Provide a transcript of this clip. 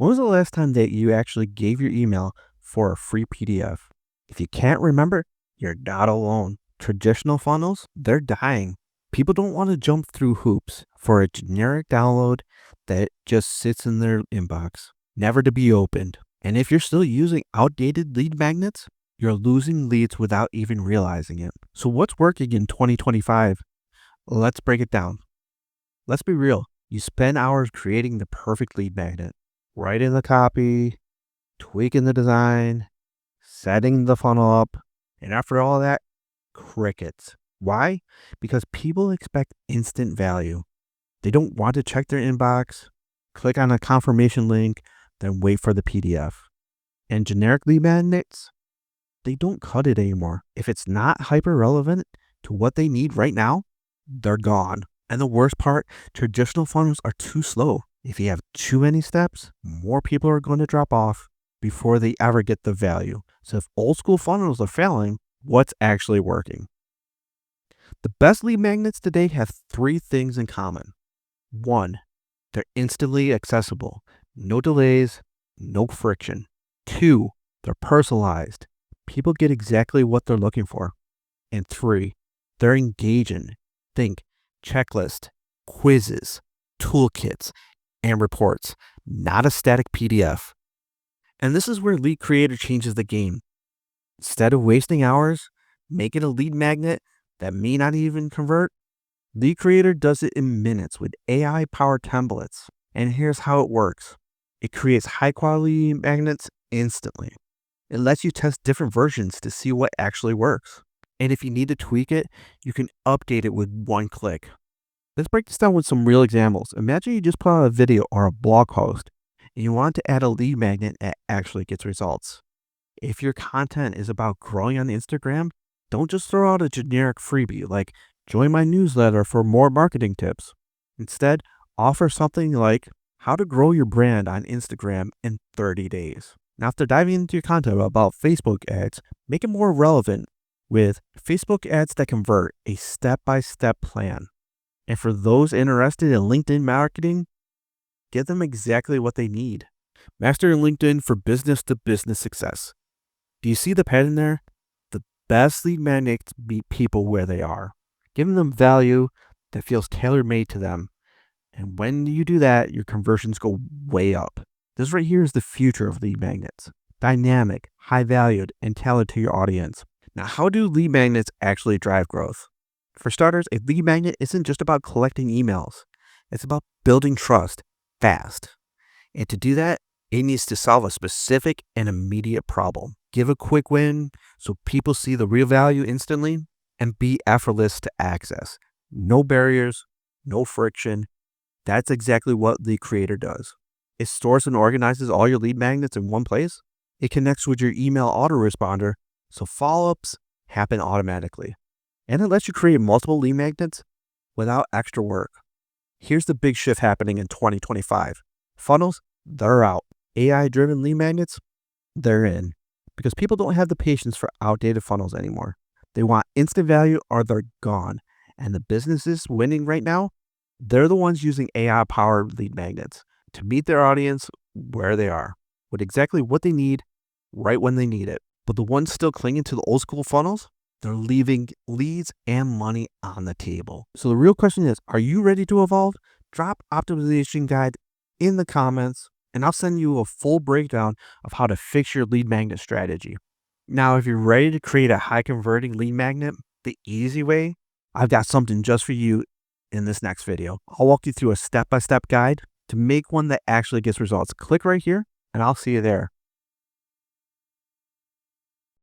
When was the last time that you actually gave your email for a free PDF? If you can't remember, you're not alone. Traditional funnels, they're dying. People don't want to jump through hoops for a generic download that just sits in their inbox, never to be opened. And if you're still using outdated lead magnets, you're losing leads without even realizing it. So what's working in 2025? Let's break it down. Let's be real. You spend hours creating the perfect lead magnet, writing the copy, tweaking the design, setting the funnel up, and after all that, crickets. Why? Because people expect instant value. They don't want to check their inbox, click on a confirmation link, then wait for the PDF. And generic lead magnets, they don't cut it anymore. If it's not hyper relevant to what they need right now, they're gone. And the worst part, traditional funnels are too slow. If you have too many steps, more people are going to drop off before they ever get the value. So if old school funnels are failing, what's actually working? The best lead magnets today have three things in common. One, they're instantly accessible. No delays, no friction. Two, they're personalized. People get exactly what they're looking for. And three, they're engaging. Think checklist, quizzes, toolkits, and reports, not a static PDF. And this is where Lead Creator changes the game. Instead of wasting hours making a lead magnet that may not even convert, Lead Creator does it in minutes with AI-powered templates. And here's how it works. It creates high-quality magnets instantly. It lets you test different versions to see what actually works. And if you need to tweak it, you can update it with one click. Let's break this down with some real examples. Imagine you just put out a video or a blog post and you want to add a lead magnet that actually gets results. If your content is about growing on Instagram, don't just throw out a generic freebie like join my newsletter for more marketing tips. Instead, offer something like how to grow your brand on Instagram in 30 days. Now, after diving into your content about Facebook ads, make it more relevant with Facebook ads that convert, a step-by-step plan. And for those interested in LinkedIn marketing, give them exactly what they need. Master LinkedIn for business-to-business success. Do you see the pattern there? The best lead magnets meet people where they are, giving them value that feels tailor-made to them. And when you do that, your conversions go way up. This right here is the future of lead magnets. Dynamic, high-valued, and tailored to your audience. Now, how do lead magnets actually drive growth? For starters, a lead magnet isn't just about collecting emails. It's about building trust fast. And to do that, it needs to solve a specific and immediate problem. Give a quick win so people see the real value instantly, and be effortless to access. No barriers, no friction. That's exactly what Lead Creator does. It stores and organizes all your lead magnets in one place. It connects with your email autoresponder so follow-ups happen automatically. And it lets you create multiple lead magnets without extra work. Here's the big shift happening in 2025. Funnels, they're out. AI-driven lead magnets, they're in. Because people don't have the patience for outdated funnels anymore. They want instant value or they're gone. And the businesses winning right now, they're the ones using AI-powered lead magnets to meet their audience where they are, with exactly what they need, right when they need it. But the ones still clinging to the old school funnels, they're leaving leads and money on the table. So the real question is, are you ready to evolve? Drop optimization guide in the comments, and I'll send you a full breakdown of how to fix your lead magnet strategy. Now, if you're ready to create a high converting lead magnet the easy way, I've got something just for you in this next video. I'll walk you through a step-by-step guide to make one that actually gets results. Click right here and I'll see you there.